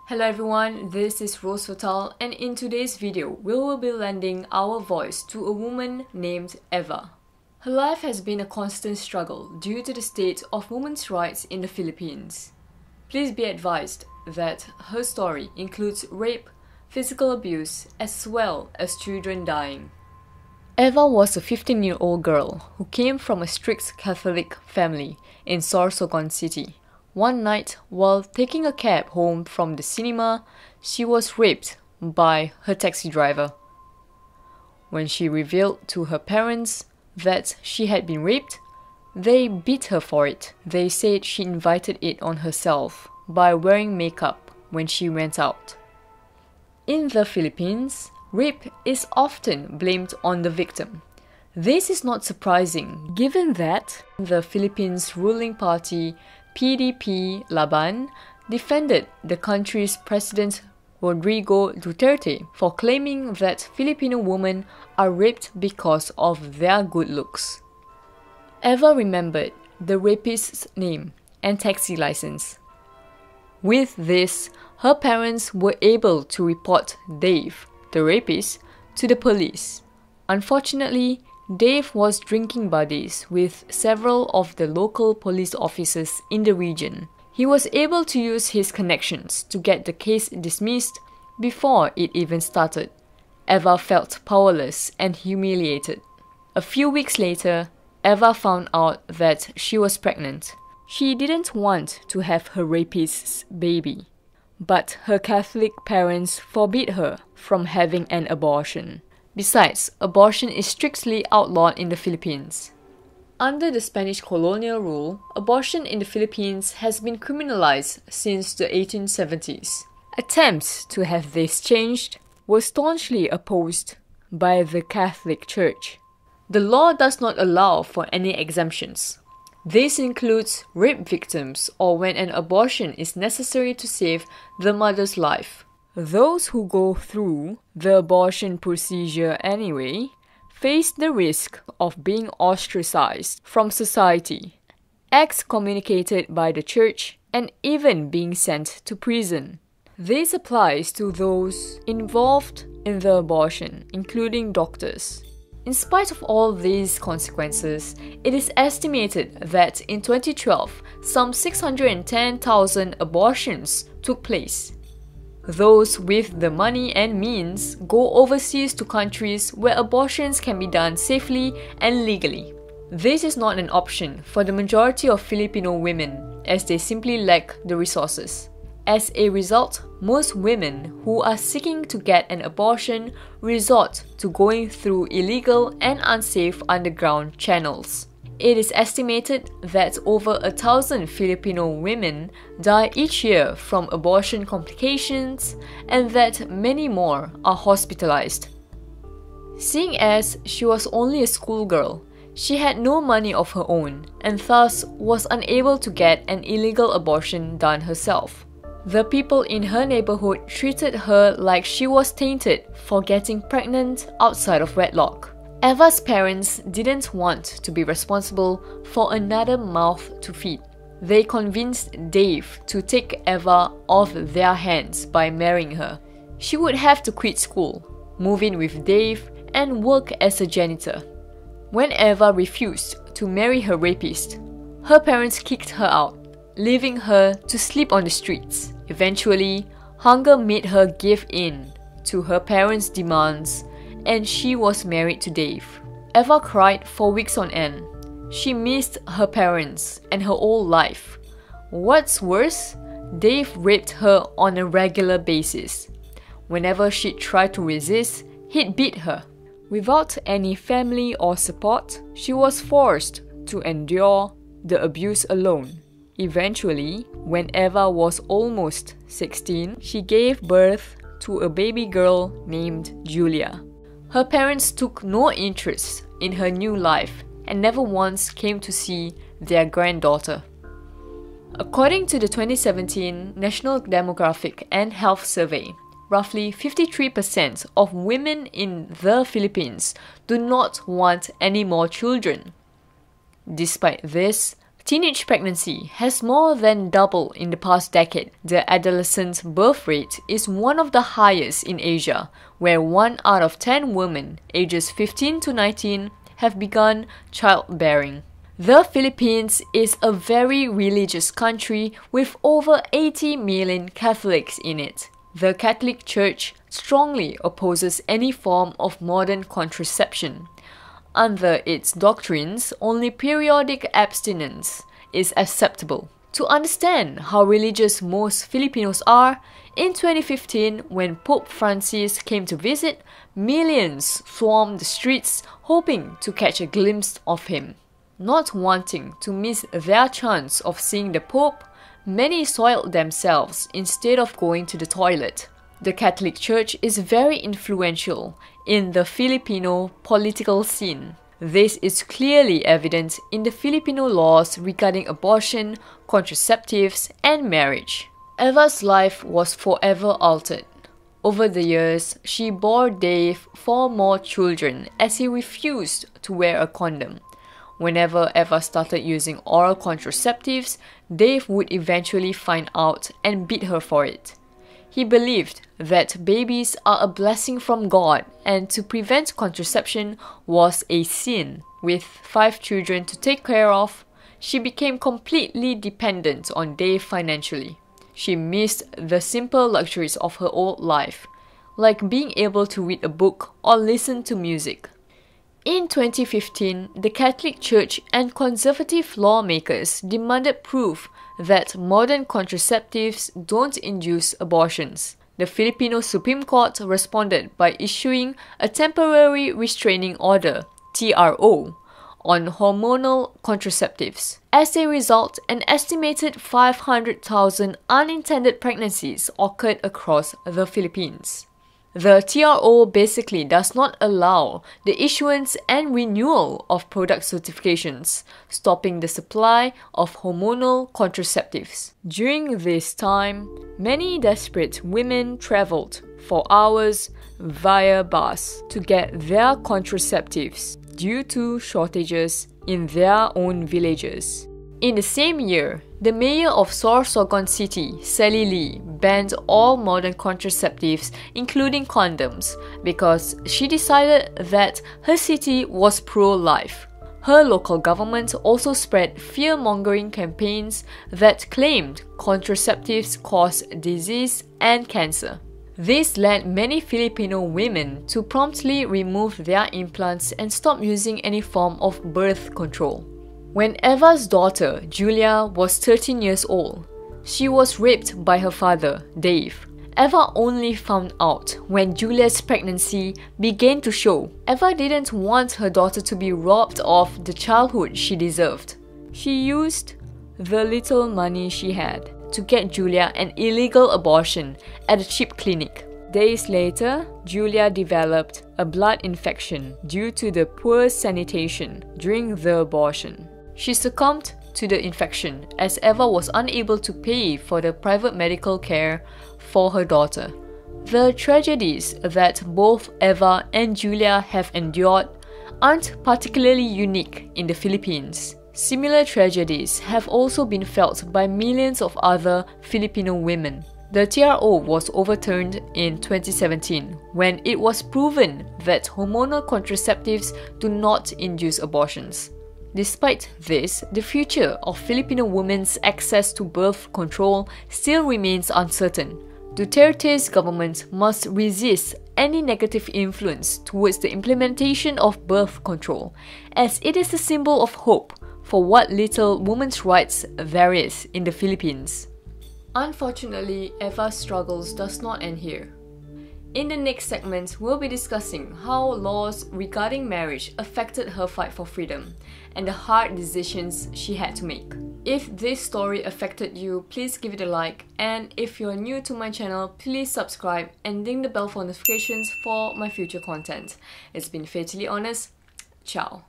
Hello everyone, this is Rose Fatal, and in today's video, we will be lending our voice to a woman named Eva. Her life has been a constant struggle due to the state of women's rights in the Philippines. Please be advised that her story includes rape, physical abuse, as well as children dying. Eva was a 15-year-old girl who came from a strict Catholic family in Sorsogon City. One night, while taking a cab home from the cinema, she was raped by her taxi driver. When she revealed to her parents that she had been raped, they beat her for it. They said she invited it on herself by wearing makeup when she went out. In the Philippines, rape is often blamed on the victim. This is not surprising, given that the Philippines ruling party PDP Laban defended the country's President Rodrigo Duterte for claiming that Filipino women are raped because of their good looks. Eva remembered the rapist's name and taxi license. With this, her parents were able to report Dave, the rapist, to the police. Unfortunately, Dave was drinking buddies with several of the local police officers in the region. He was able to use his connections to get the case dismissed before it even started. Eva felt powerless and humiliated. A few weeks later, Eva found out that she was pregnant. She didn't want to have her rapist's baby, but her Catholic parents forbid her from having an abortion. Besides, abortion is strictly outlawed in the Philippines. Under the Spanish colonial rule, abortion in the Philippines has been criminalized since the 1870s. Attempts to have this changed were staunchly opposed by the Catholic Church. The law does not allow for any exemptions. This includes rape victims or when an abortion is necessary to save the mother's life. Those who go through the abortion procedure anyway face the risk of being ostracized from society, excommunicated by the church, and even being sent to prison. This applies to those involved in the abortion, including doctors. In spite of all these consequences, it is estimated that in 2012, some 610,000 abortions took place. Those with the money and means go overseas to countries where abortions can be done safely and legally. This is not an option for the majority of Filipino women, as they simply lack the resources. As a result, most women who are seeking to get an abortion resort to going through illegal and unsafe underground channels. It is estimated that over 1,000 Filipino women die each year from abortion complications and that many more are hospitalized. Seeing as she was only a schoolgirl, she had no money of her own and thus was unable to get an illegal abortion done herself. The people in her neighborhood treated her like she was tainted for getting pregnant outside of wedlock. Eva's parents didn't want to be responsible for another mouth to feed. They convinced Dave to take Eva off their hands by marrying her. She would have to quit school, move in with Dave, and work as a janitor. When Eva refused to marry her rapist, her parents kicked her out, leaving her to sleep on the streets. Eventually, hunger made her give in to her parents' demands, and she was married to Dave. Eva cried for weeks on end. She missed her parents and her old life. What's worse, Dave raped her on a regular basis. Whenever she tried to resist, he'd beat her. Without any family or support, she was forced to endure the abuse alone. Eventually, when Eva was almost 16, she gave birth to a baby girl named Julia. Her parents took no interest in her new life and never once came to see their granddaughter. According to the 2017 National Demographic and Health Survey, roughly 53% of women in the Philippines do not want any more children. Despite this, teenage pregnancy has more than doubled in the past decade. The adolescent birth rate is one of the highest in Asia, where 1 out of 10 women ages 15 to 19 have begun childbearing. The Philippines is a very religious country with over 80 million Catholics in it. The Catholic Church strongly opposes any form of modern contraception. Under its doctrines, only periodic abstinence is acceptable. To understand how religious most Filipinos are, in 2015, when Pope Francis came to visit, millions swarmed the streets hoping to catch a glimpse of him. Not wanting to miss their chance of seeing the Pope, many soiled themselves instead of going to the toilet. The Catholic Church is very influential in the Filipino political scene. This is clearly evident in the Filipino laws regarding abortion, contraceptives, and marriage. Eva's life was forever altered. Over the years, she bore Dave 4 more children as he refused to wear a condom. Whenever Eva started using oral contraceptives, Dave would eventually find out and beat her for it. He believed that babies are a blessing from God and to prevent contraception was a sin. With 5 children to take care of, she became completely dependent on Dave financially. She missed the simple luxuries of her old life, like being able to read a book or listen to music. In 2015, the Catholic Church and conservative lawmakers demanded proof that modern contraceptives don't induce abortions. The Filipino Supreme Court responded by issuing a temporary restraining order, TRO, on hormonal contraceptives. As a result, an estimated 500,000 unintended pregnancies occurred across the Philippines. The TRO basically does not allow the issuance and renewal of product certifications, stopping the supply of hormonal contraceptives. During this time, many desperate women traveled for hours via bus to get their contraceptives due to shortages in their own villages. In the same year, the mayor of Sorsogon City, Sally Lee, banned all modern contraceptives, including condoms, because she decided that her city was pro-life. Her local government also spread fear-mongering campaigns that claimed contraceptives cause disease and cancer. This led many Filipino women to promptly remove their implants and stop using any form of birth control. When Eva's daughter, Julia, was 13 years old, she was raped by her father, Dave. Eva only found out when Julia's pregnancy began to show. Eva didn't want her daughter to be robbed of the childhood she deserved. She used the little money she had to get Julia an illegal abortion at a cheap clinic. Days later, Julia developed a blood infection due to the poor sanitation during the abortion. She succumbed to the infection as Eva was unable to pay for the private medical care for her daughter. The tragedies that both Eva and Julia have endured aren't particularly unique in the Philippines. Similar tragedies have also been felt by millions of other Filipino women. The TRO was overturned in 2017 when it was proven that hormonal contraceptives do not induce abortions. Despite this, the future of Filipino women's access to birth control still remains uncertain. Duterte's government must resist any negative influence towards the implementation of birth control, as it is a symbol of hope for what little women's rights there is in the Philippines. Unfortunately, Eva's struggles does not end here. In the next segment, we'll be discussing how laws regarding marriage affected her fight for freedom and the hard decisions she had to make. If this story affected you, please give it a like, and if you're new to my channel, please subscribe and ding the bell for notifications for my future content. It's been Fatally Honest. Ciao.